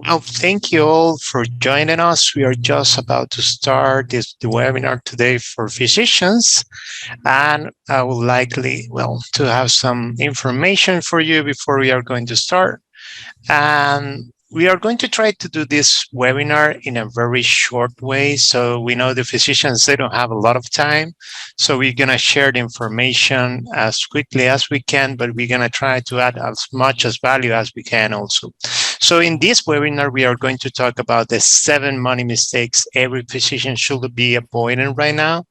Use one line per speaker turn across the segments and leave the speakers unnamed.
Well, thank you all for joining us. We are just about to start the webinar today for physicians, and I would likely, to have some information for you before we are going to start. And we are going to try to do this webinar in a very short way. So we know the physicians, they don't have a lot of time. So we're going to share the information as quickly as we can, but we're going to try to add as much as value as we can also. So in this webinar, we are going to talk about the 7 money mistakes every physician should be avoiding right now.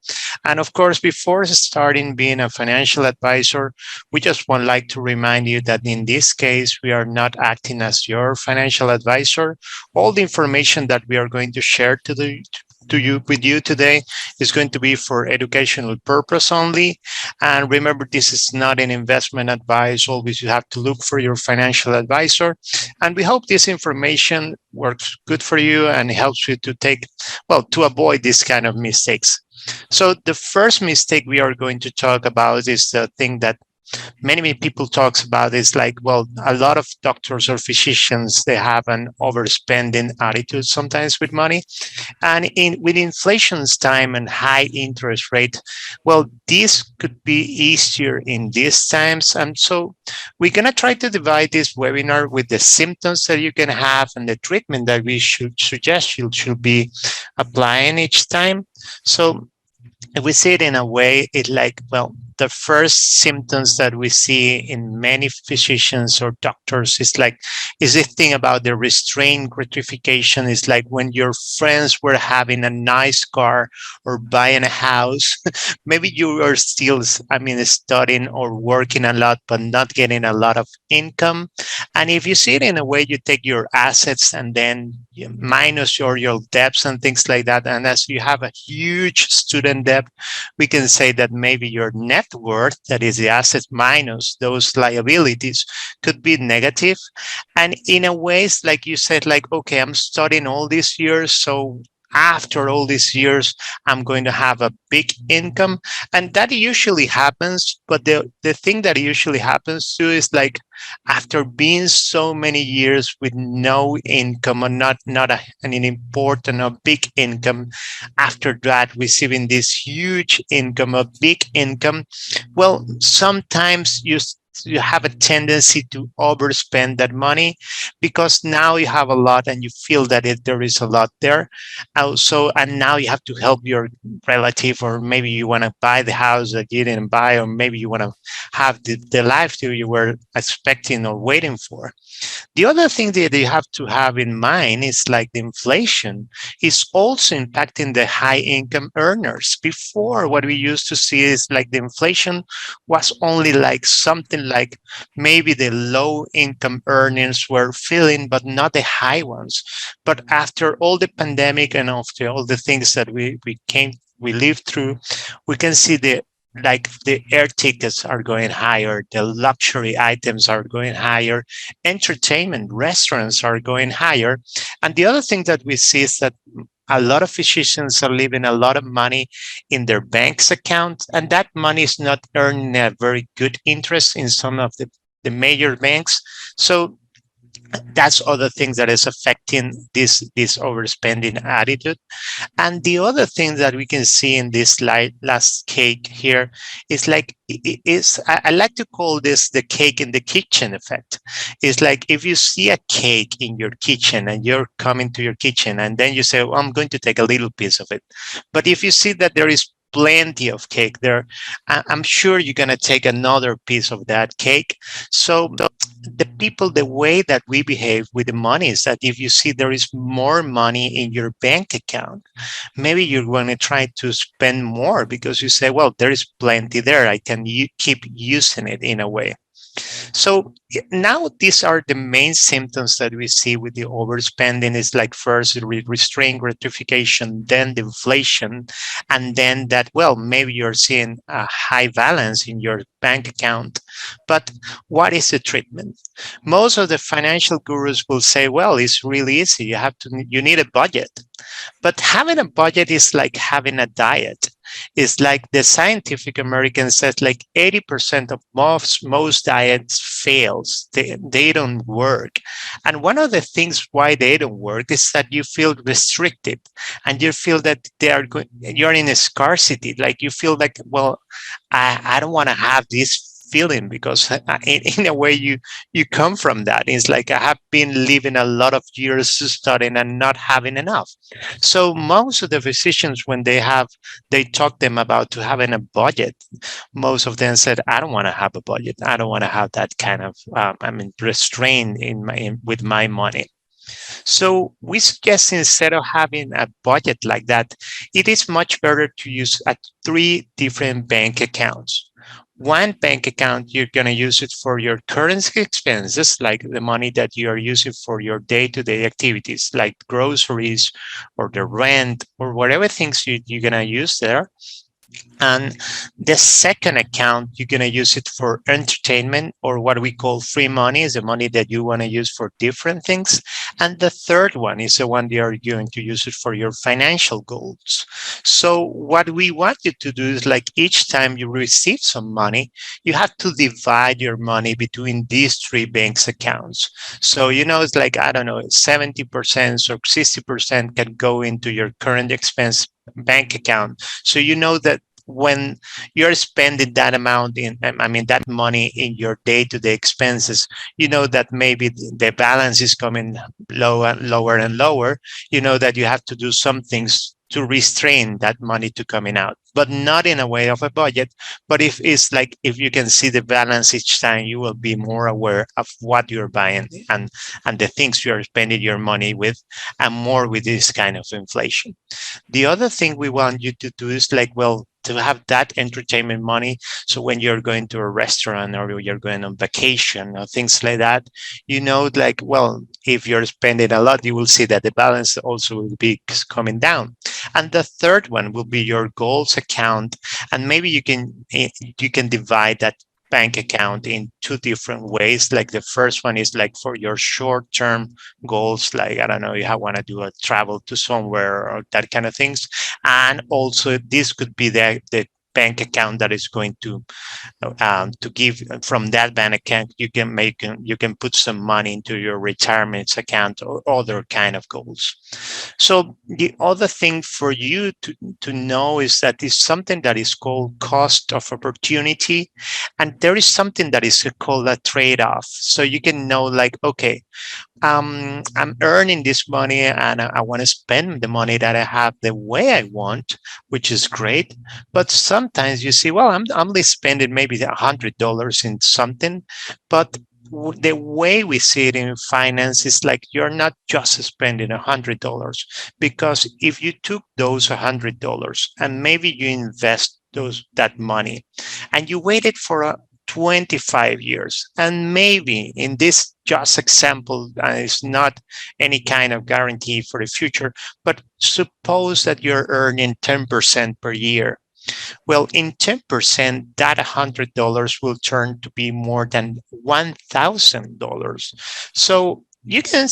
And of course, before starting being a financial advisor, we just would like to remind you that in this case, we are not acting as your financial advisor. All the information that we are going to share with you today is going to be for educational purpose only. And remember, this is not an investment advice. Always you have to look for your financial advisor. And we hope this information works good for you and helps you to avoid this kind of mistakes. So the first mistake we are going to talk about is the thing that many people talks about is like, a lot of doctors or physicians, they have an overspending attitude sometimes with money. And with inflation's time and high interest rate, this could be easier in these times. And so we're going to try to divide this webinar with the symptoms that you can have and the treatment that we should suggest you should be applying each time. So if we see it in a way, it's like, the first symptoms that we see in many physicians or doctors is this thing about the restrained gratification. Is like when your friends were having a nice car or buying a house, maybe you are still, studying or working a lot, but not getting a lot of income. And if you see it in a way, you take your assets and then you minus your debts and things like that. And as you have a huge student debt, we can say that maybe your net worth, that is the assets minus those liabilities, could be negative. And in a way, it's like you said, okay, I'm studying all these years, so after all these years, I'm going to have a big income. And that usually happens. But the thing that usually happens too is after being so many years with no income or not an important or big income, after that receiving this huge income, a big income, sometimes you have a tendency to overspend that money because now you have a lot and you feel that there is a lot there. Also, and now you have to help your relative, or maybe you want to buy the house that you didn't buy, or maybe you want to have the life that you were expecting or waiting for. The other thing that you have to have in mind is the inflation is also impacting the high income earners. Before, what we used to see is the inflation was only something maybe the low income earners were feeling, but not the high ones. But after all the pandemic and after all the things that we lived through, we can see the air tickets are going higher, the luxury items are going higher, entertainment, restaurants are going higher. And the other thing that we see is that a lot of physicians are leaving a lot of money in their bank's account, and that money is not earning a very good interest in some of the major banks. So that's other things that is affecting this overspending attitude. And the other thing that we can see in this last cake here is I like to call this the cake in the kitchen effect. It's if you see a cake in your kitchen and you're coming to your kitchen and then you say, I'm going to take a little piece of it. But if you see that there is plenty of cake there, I'm sure you're going to take another piece of that cake. So the way that we behave with the money is that if you see there is more money in your bank account, maybe you're going to try to spend more because you say, there is plenty there. I can keep using it in a way. So now these are the main symptoms that we see with the overspending. Is first restrained gratification, then the inflation, and then that, maybe you're seeing a high balance in your bank account. But what is the treatment? Most of the financial gurus will say, it's really easy. You need a budget. But having a budget is like having a diet. It's like the Scientific American says, like 80% of most diets fails. They don't work. And one of the things why they don't work is that you feel restricted, and you feel that you're in a scarcity. Like you feel like, well, I don't want to have this feeling, because in a way you come from that. It's like I have been living a lot of years studying and not having enough. So most of the physicians, when they talk them about to having a budget, most of them said, I don't want to have a budget. I don't want to have that kind of restraint with my money. So we suggest, instead of having a budget like that, it is much better to use 3 different bank accounts. One bank account, you're going to use it for your currency expenses, like the money that you are using for your day-to-day activities, like groceries or the rent or whatever things you're going to use there. And the second account, you're going to use it for entertainment, or what we call free money, is the money that you want to use for different things. And the third one is the one you're going to use it for your financial goals. So what we want you to do is, like, each time you receive some money, you have to divide your money between these 3 banks accounts. So, it's like, I don't know, 70% or 60% can go into your current expense bank account. So that when you're spending that amount that money in your day-to-day expenses, that maybe the balance is coming lower and lower, that you have to do some things to restrain that money to coming out, but not in a way of a budget. But if you can see the balance each time, you will be more aware of what you're buying and the things you're spending your money with, and more with this kind of inflation. The other thing we want you to do is to have that entertainment money. So when you're going to a restaurant, or you're going on vacation or things like that, if you're spending a lot, you will see that the balance also will be coming down. And the third one will be your goals account. And maybe you can divide that bank account in 2 different ways. Like the first one is like for your short-term goals, like, I don't know, you want to do a travel to somewhere or that kind of things. And also this could be the bank account that is going to give from that bank account. You can put some money into your retirement account or other kind of goals. So the other thing for you to know is that it's something that is called cost of opportunity, and there is something that is called a trade-off. So you can know, like, okay, I'm earning this money, and I want to spend the money that I have the way I want, which is great. But sometimes you see, well, I'm only spending maybe $100 in something, but the way we see it in finance is like you're not just spending $100, because if you took those $100 and maybe you invest that money and you waited for 25 years, and maybe in this just example, it's not any kind of guarantee for the future, but suppose that you're earning 10% per year. Well, in 10%, that $100 will turn to be more than $1,000. So you can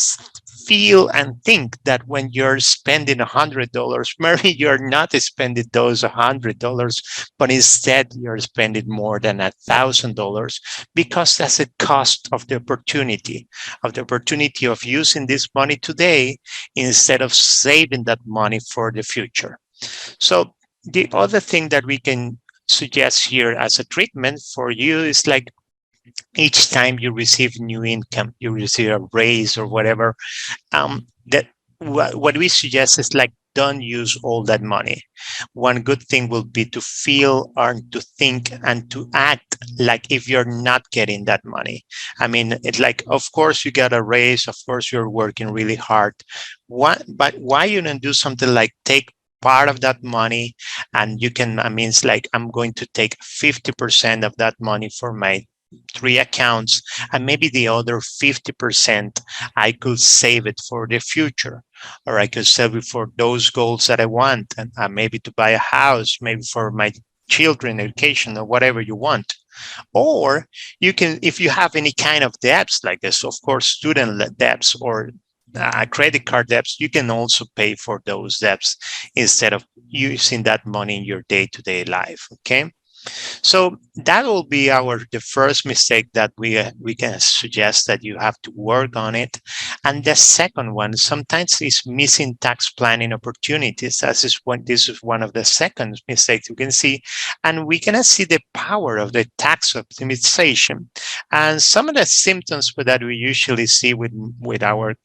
feel and think that when you're spending $100, maybe you're not spending those $100, but instead you're spending more than $1,000, because that's the cost of the opportunity of using this money today instead of saving that money for the future. So the other thing that we can suggest here as a treatment for you is like, each time you receive new income, you receive a raise or whatever, that what we suggest is like, don't use all that money. One good thing will be to feel or to think and to act like if you're not getting that money. I mean, it's like, of course you got a raise, of course you're working really hard. But why you don't do something like take part of that money, and you can, it's like, I'm going to take 50% of that money for my 3 accounts, and maybe the other 50% I could save it for the future, or I could save it for those goals that I want, and maybe to buy a house, maybe for my children education, or whatever you want. Or you can, if you have any kind of debts like this, of course, student debts or credit card debts, you can also pay for those debts instead of using that money in your day-to-day life. Okay. So that will be the first mistake that we can suggest that you have to work on it. And the second one sometimes is missing tax planning opportunities. This is one of the second mistakes you can see, and we cannot see the power of the tax optimization. And some of the symptoms that we usually see with our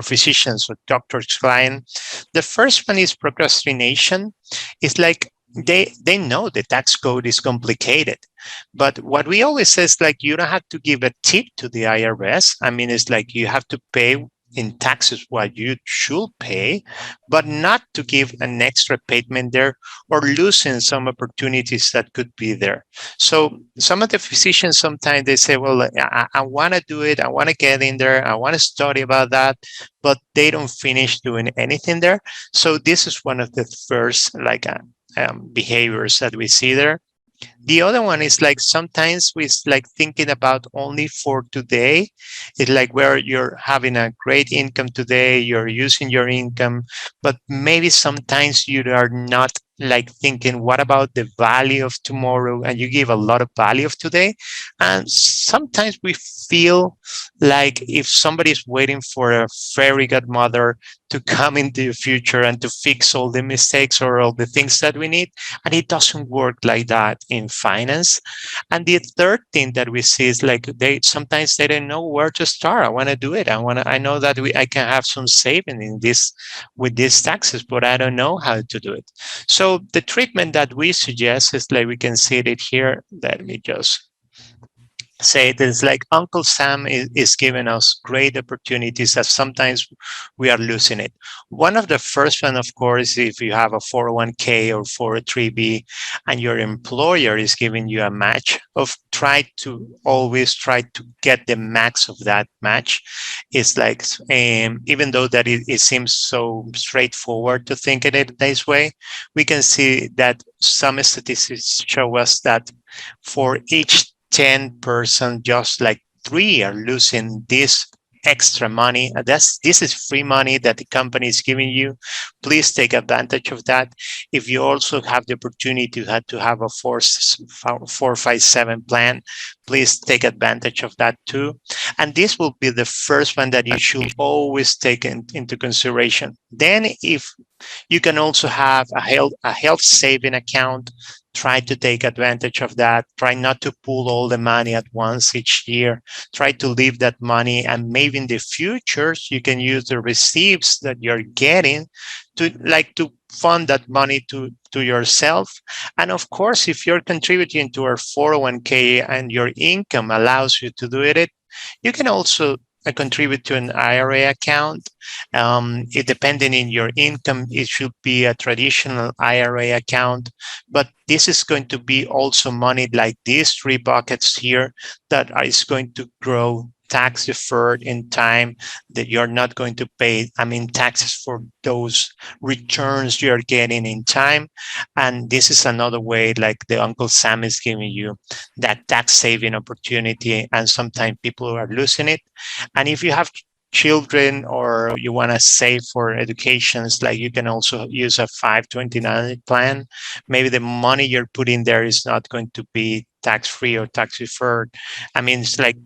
physicians or doctors client. The first one is procrastination. It's like they know the tax code is complicated, but what we always say is like you don't have to give a tip to the IRS. I mean, it's like you have to pay in taxes what you should pay, but not to give an extra payment there or losing some opportunities that could be there. So some of the physicians sometimes they say, well, I want to do it. I want to get in there. I want to study about that, but they don't finish doing anything there. So this is one of the first behaviors that we see there. The other one is like sometimes we like thinking about only for today. It's like where you're having a great income today, you're using your income, but maybe sometimes you are not like thinking, what about the value of tomorrow? And you give a lot of value of today. And sometimes we feel like if somebody's waiting for a fairy godmother to come into the future and to fix all the mistakes or all the things that we need. And it doesn't work like that in finance. And the third thing that we see is like sometimes they don't know where to start. I want to do it. I know that I can have some saving in this with these taxes, but I don't know how to do it. So the treatment that we suggest is like we can see it here. Let me just say it is like Uncle Sam is giving us great opportunities that sometimes we are losing it. One of the first one, of course, if you have a 401k or 403b and your employer is giving you a match always try to get the max of that match. It's like, even though that it seems so straightforward to think it this way, we can see that some statistics show us that for each 10%, just like 3 are losing this extra money. This is free money that the company is giving you. Please take advantage of that. If you also have the opportunity to have a 457 plan, please take advantage of that too. And this will be the first one that you should always take into consideration. Then if you can also have a health saving account, try to take advantage of that. Try not to pull all the money at once each year. Try to leave that money, and maybe in the future you can use the receipts that you're getting to fund that money to yourself. And of course, if you're contributing to our 401k and your income allows you to do it, you can also contribute to an IRA account. Depending on your income, it should be a traditional IRA account, but this is going to be also money like these 3 buckets here that is going to grow tax deferred in time, that you're not going to pay, taxes for those returns you're getting in time. And this is another way, like the Uncle Sam is giving you that tax saving opportunity, and sometimes people are losing it. And if you have children or you want to save for educations, like you can also use a 529 plan. Maybe the money you're putting there is not going to be tax-free or tax deferred. It's like,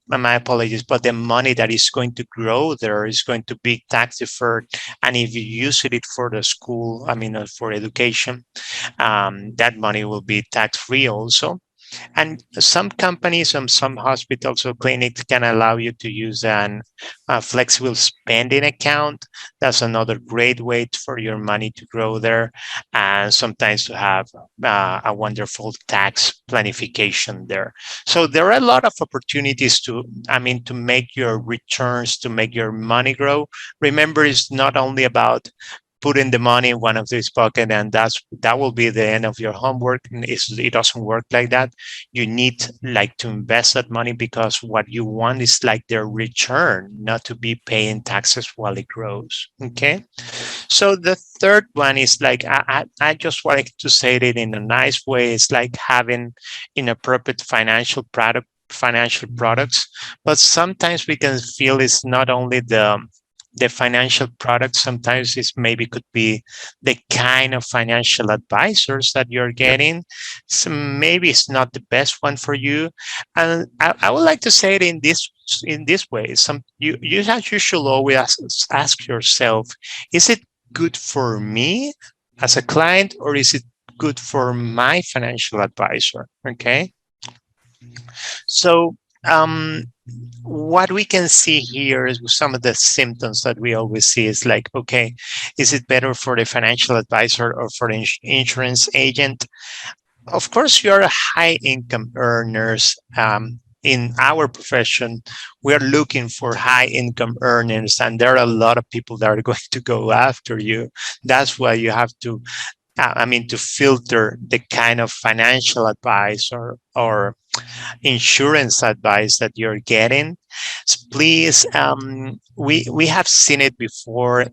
my apologies, but the money that is going to grow there is going to be tax deferred. And if you use it for the school, for education, that money will be tax-free also. And some companies and some hospitals or clinics can allow you to use a flexible spending account. That's another great way for your money to grow there, and sometimes to have a wonderful tax planification there. So there are a lot of opportunities to make your returns, to make your money grow. Remember, it's not only about put in the money in one of these pockets and that will be the end of your homework. It doesn't work like that. You need to invest that money, because what you want is their return, not to be paying taxes while it grows. Okay. So the third one is I just wanted to say it in a nice way. It's like having inappropriate financial financial products, but sometimes we can feel it's not only the financial products. Sometimes it's maybe could be the kind of financial advisors that you're getting. So maybe it's not the best one for you. And I would like to say it in this way. You should always ask yourself, is it good for me as a client, or is it good for my financial advisor? Okay. So what we can see here is some of the symptoms that we always see is like, okay, is it better for the financial advisor or for the insurance agent? Of course, you're a high income earners. In our profession, we're looking for high income earners, and there are a lot of people that are going to go after you. That's why you have to, to filter the kind of financial advice or insurance advice that you're getting. So please, we have seen it before.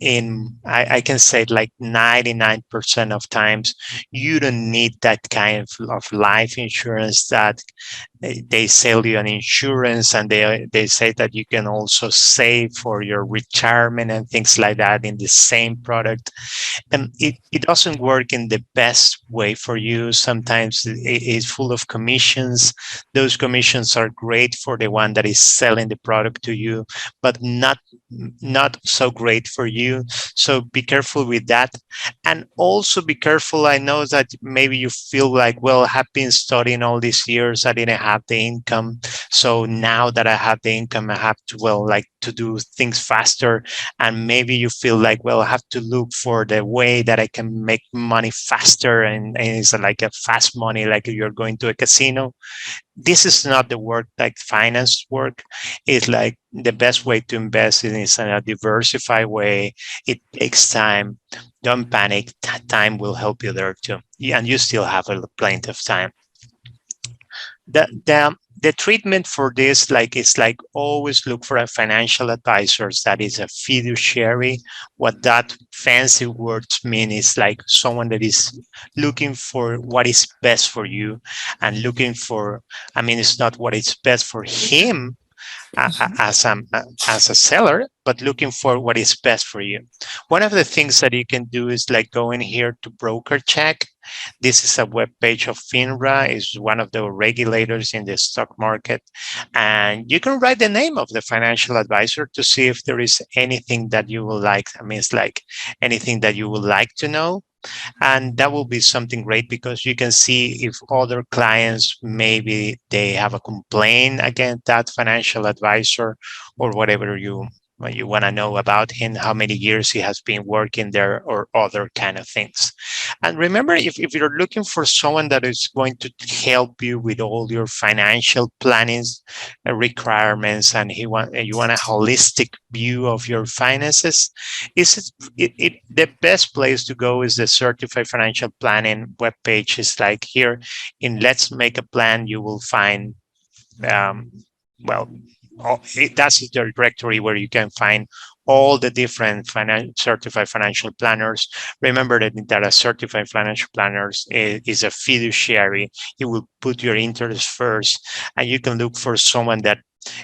I can say like 99% of times, you don't need that kind of life insurance that they sell you an insurance, and they say that you can also save for your retirement and things like that in the same product. And it doesn't work in the best way for you. Sometimes it's full of commissions. Those commissions are great for the one that is selling the product to you, but not so great for you. So be careful with that. And also be careful. I know that maybe you feel like, well, I've been studying all these years, I didn't have the income. So now that I have the income, I have to, well, like to do things faster. And maybe you feel like, well, I have to look for the way that I can make money faster. And it's like a fast money, like you're going to a casino. This is not the work like finance work. It's like the best way to invest is in a diversified way. It takes time. Don't panic. Time will help you there too. Yeah, and you still have plenty of time. The treatment for this, like, is like always look for a financial advisor that is a fiduciary. What that fancy words mean is like someone that is looking for what is best for you, and looking for, it's not what is best for him as a seller, but looking for what is best for you. One of the things that you can do is like go in here to broker check. This is a web page of FINRA, is one of the regulators in the stock market. And you can write the name of the financial advisor to see if there is anything that you would like. It's like anything that you would like to know. And that will be something great, because you can see if other clients, maybe they have a complaint against that financial advisor, or whatever you want to know about him, how many years he has been working there, or other kind of things. And remember, if you're looking for someone that is going to help you with all your financial planning requirements, and you want a holistic view of your finances, the best place to go is the certified financial planning webpage. Is like here in Let's Make a Plan, you will find that's the directory where you can find all the different certified financial planners. Remember that a certified financial planner is a fiduciary. He will put your interest first, and you can look for someone that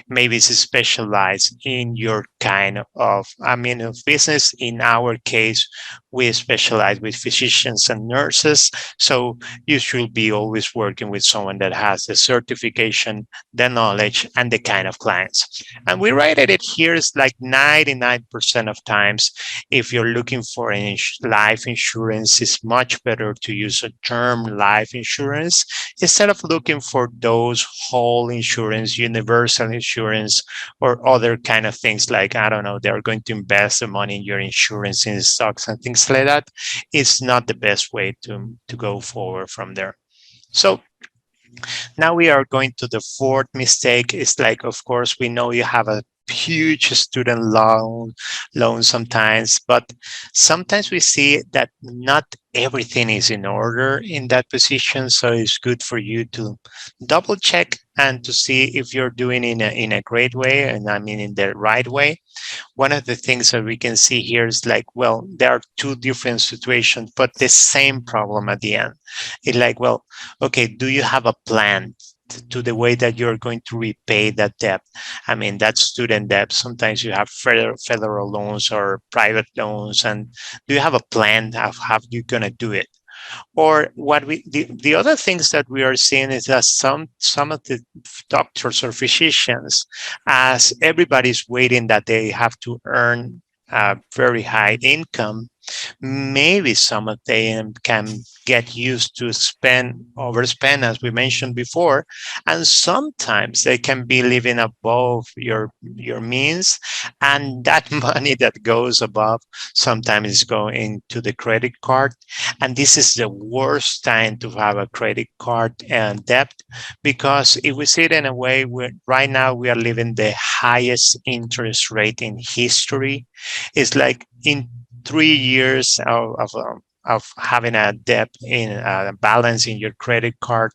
maybe is specialized in your kind of business. In our case, we specialize with physicians and nurses. So you should be always working with someone that has the certification, the knowledge, and the kind of clients. And we rated it here is like 99% of times, if you're looking for a life insurance, it's much better to use a term life insurance instead of looking for those whole insurance, universal insurance, or other kind of things like, I don't know, they're going to invest the money in your insurance in stocks and things like that. It's not the best way to go forward from there. So now we are going to the fourth mistake. It's like, of course, we know you have a huge student loan sometimes, but sometimes we see that not everything is in order in that position. So it's good for you to double check and to see if you're doing in a great way, and in the right way. One of the things that we can see here is like, well, there are two different situations, but the same problem at the end. It's like, well, okay, do you have a plan? to the way that you're going to repay that debt. I mean, that's student debt. Sometimes you have federal loans or private loans. And do you have a plan of how you're going to do it? Or what the other things that we are seeing is that some of the doctors or physicians, as everybody's waiting that they have to earn a very high income, maybe some of them can get used to overspend, as we mentioned before, and sometimes they can be living above your means, and that money that goes above sometimes is going to the credit card, and this is the worst time to have a credit card and debt, because if we see it in a way, right now we are living the highest interest rate in history. It's like in 3 years of having a debt in a balance in your credit card.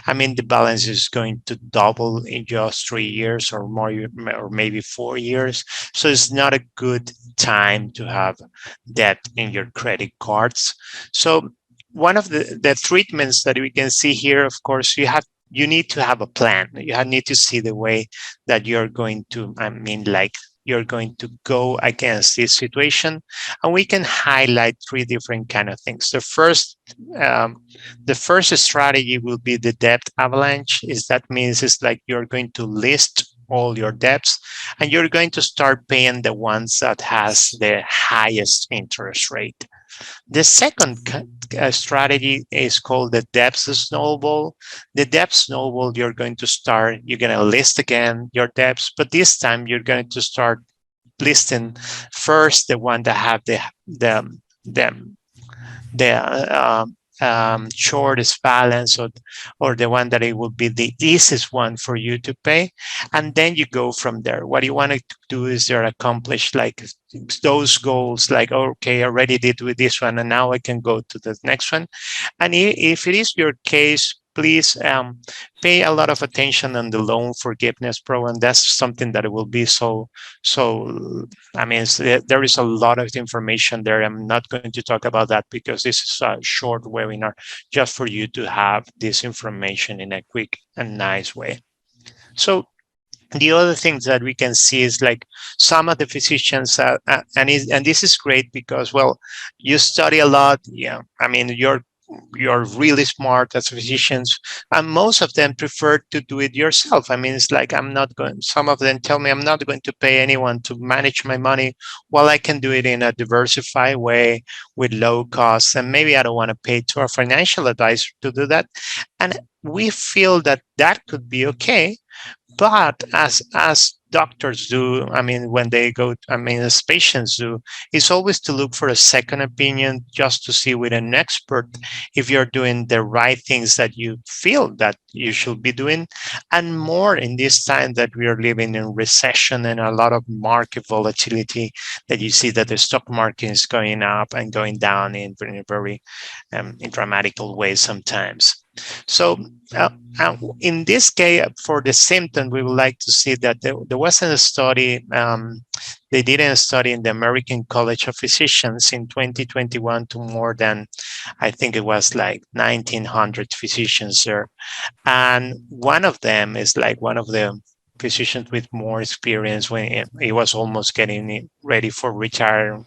I mean, the balance is going to double in just 3 years or more, or maybe 4 years. So it's not a good time to have debt in your credit cards. So one of the treatments that we can see here, of course, you need to have a plan. You need to see the way that you're going to, I mean, like, you're going to go against this situation, and we can highlight three different kind of things. The first strategy will be the debt avalanche. That means it's like you're going to list all your debts, and you're going to start paying the ones that has the highest interest rate. The second strategy is called the debt snowball. The debt snowball, you're going to list again your debts, but this time you're going to start listing first the one that have the shortest balance, or the one that it will be the easiest one for you to pay, and then you go from there. What you want to do is there accomplish like those goals, like, okay, I already did with this one, and now I can go to the next one. And if it is your case, please pay a lot of attention on the loan forgiveness program. That's something that will be so. I mean, there is a lot of information there. I'm not going to talk about that because this is a short webinar, just for you to have this information in a quick and nice way. So the other things that we can see is like some of the physicians, and this is great because, well, you study a lot. Yeah, I mean, you're really smart as physicians, and most of them prefer to do it yourself. I mean, it's like, some of them tell me, I'm not going to pay anyone to manage my money. Well, I can do it in a diversified way with low costs, and maybe I don't want to pay to a financial advisor to do that. And we feel that that could be okay. But as doctors do, I mean, when they go, I mean, as patients do, is always to look for a second opinion, just to see with an expert if you're doing the right things that you feel that you should be doing. And more in this time that we are living in recession and a lot of market volatility, that you see that the stock market is going up and going down in very in dramatical ways sometimes. So in this case, for the symptom, we would like to see that there wasn't a study. They did a study in the American College of Physicians in 2021 to more than, I think it was like 1,900 physicians there. And one of them is like one of the physicians with more experience when he was almost getting ready for retirement.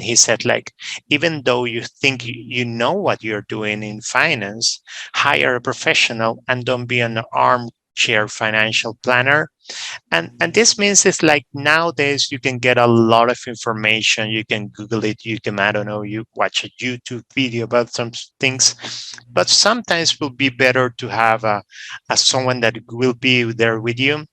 He said, like, even though you think you know what you're doing in finance, hire a professional and don't be an armchair financial planner. And this means it's like nowadays you can get a lot of information. You can Google it. You can, I don't know, you watch a YouTube video about some things. But sometimes it will be better to have a someone that will be there with you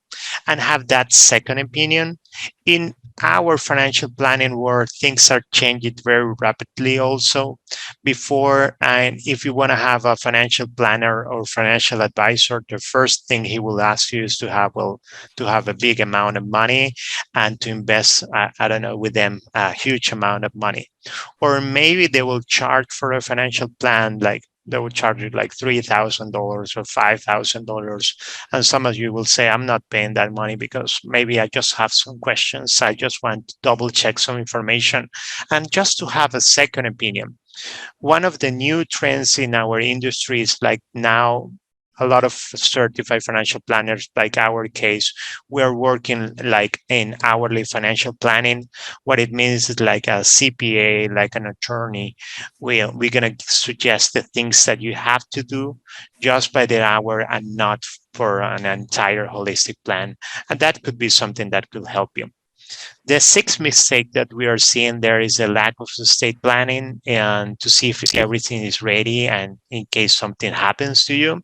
and have that second opinion. In our financial planning world, things are changing very rapidly also. Before, and if you want to have a financial planner or financial advisor, the first thing he will ask you is to have a big amount of money and to invest, I don't know, with them a huge amount of money. Or maybe they will charge for a financial plan, like they will charge you like $3,000 or $5,000. And some of you will say, I'm not paying that money because maybe I just have some questions. I just want to double check some information and just to have a second opinion. One of the new trends in our industry is like now a lot of certified financial planners, like our case, we're working like in hourly financial planning. What it means is like a CPA, like an attorney. We're going to suggest the things that you have to do just by the hour and not for an entire holistic plan. And that could be something that could help you. The sixth mistake that we are seeing there is a lack of estate planning and to see if everything is ready and in case something happens to you.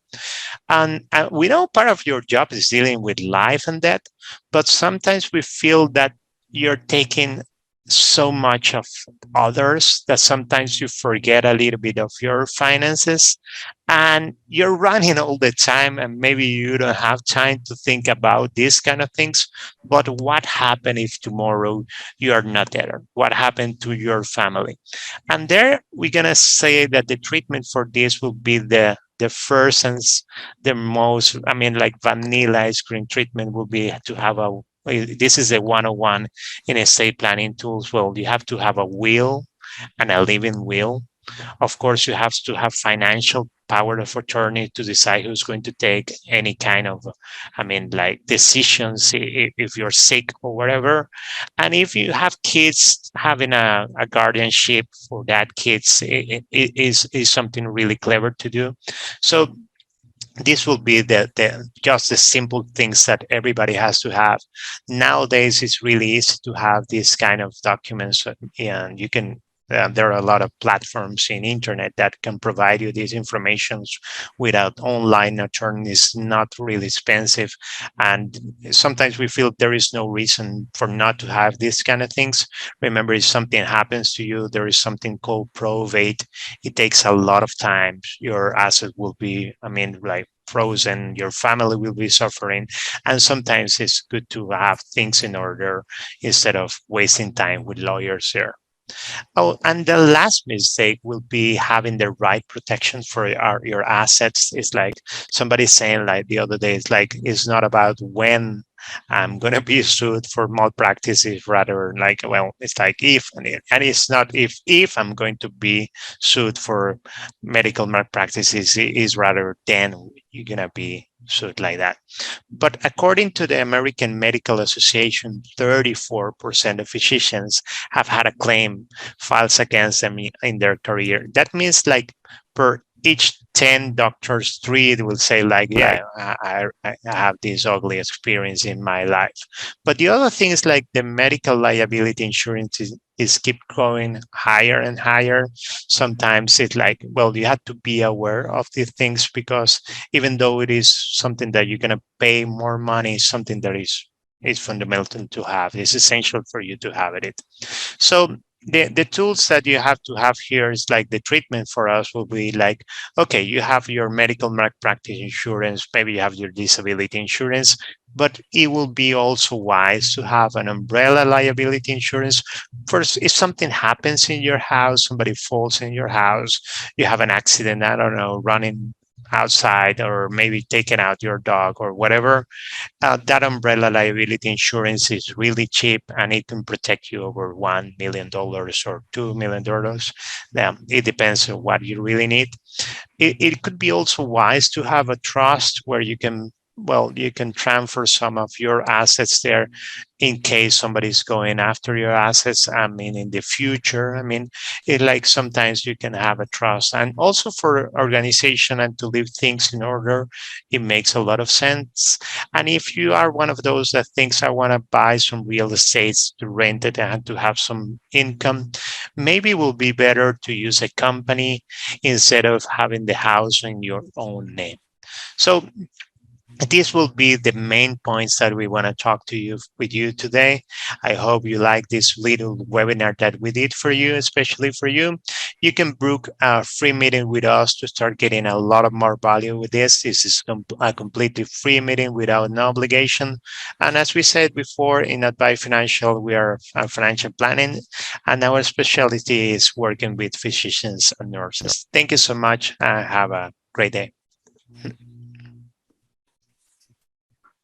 And we know part of your job is dealing with life and death, but sometimes we feel that you're taking so much of others that sometimes you forget a little bit of your finances and you're running all the time and maybe you don't have time to think about these kind of things. But what happened if tomorrow you are not there? What happened to your family? And there we're going to say that the treatment for this will be the first and the most, I mean, like vanilla ice cream treatment will be to have a, this is a 101 in estate planning tools. Well, you have to have a will and a living will. Of course, you have to have financial power of attorney to decide who's going to take any kind of, I mean, like decisions if you're sick or whatever. And if you have kids, having a guardianship for that kids is something really clever to do. So this will be the just the simple things that everybody has to have. Nowadays, it's really easy to have these kind of documents, and you can. There are a lot of platforms in internet that can provide you these informations without online attorney. Is not really expensive, and sometimes we feel there is no reason for not to have these kind of things. Remember, if something happens to you, there is something called probate. It takes a lot of time. Your asset will be, I mean, like frozen, your family will be suffering. And sometimes it's good to have things in order instead of wasting time with lawyers here. Oh, and the last mistake will be having the right protection for your assets. It's like somebody saying like the other day, it's like, it's not about when I'm going to be sued for malpractice, it's rather like, well, it's like if, and it's not if I'm going to be sued for medical malpractice, is rather then you're going to be sued like that. But according to the American Medical Association, 34% of physicians have had a claim filed against them in their career. That means like per each 10 doctors, 3 will say like, yeah, I have this ugly experience in my life. But the other thing is like the medical liability insurance is keep going higher and higher. Sometimes it's like, well, you have to be aware of these things because even though it is something that you're going to pay more money, something that is fundamental to have. It's essential for you to have it. So the tools that you have to have here is like the treatment for us will be like, okay, you have your medical malpractice insurance, maybe you have your disability insurance, but it will be also wise to have an umbrella liability insurance. First, if something happens in your house, somebody falls in your house, you have an accident, I don't know, running outside or maybe taking out your dog or whatever, that umbrella liability insurance is really cheap and it can protect you over $1 million or $2 million. It depends on what you really need. It could be also wise to have a trust where you can, well, you can transfer some of your assets there in case somebody's going after your assets. I mean, in the future, I mean, it like sometimes you can have a trust. And also for organization and to leave things in order, it makes a lot of sense. And if you are one of those that thinks I want to buy some real estate to rent it and to have some income, maybe it will be better to use a company instead of having the house in your own name. So these will be the main points that we want to talk to you with you today. I hope you like this little webinar that we did for you, especially for you. You can book a free meeting with us to start getting a lot of more value with this. This is a completely free meeting without no obligation. And as we said before, in Advice Financial, we are financial planning, and our specialty is working with physicians and nurses. Thank you so much. Have a great day.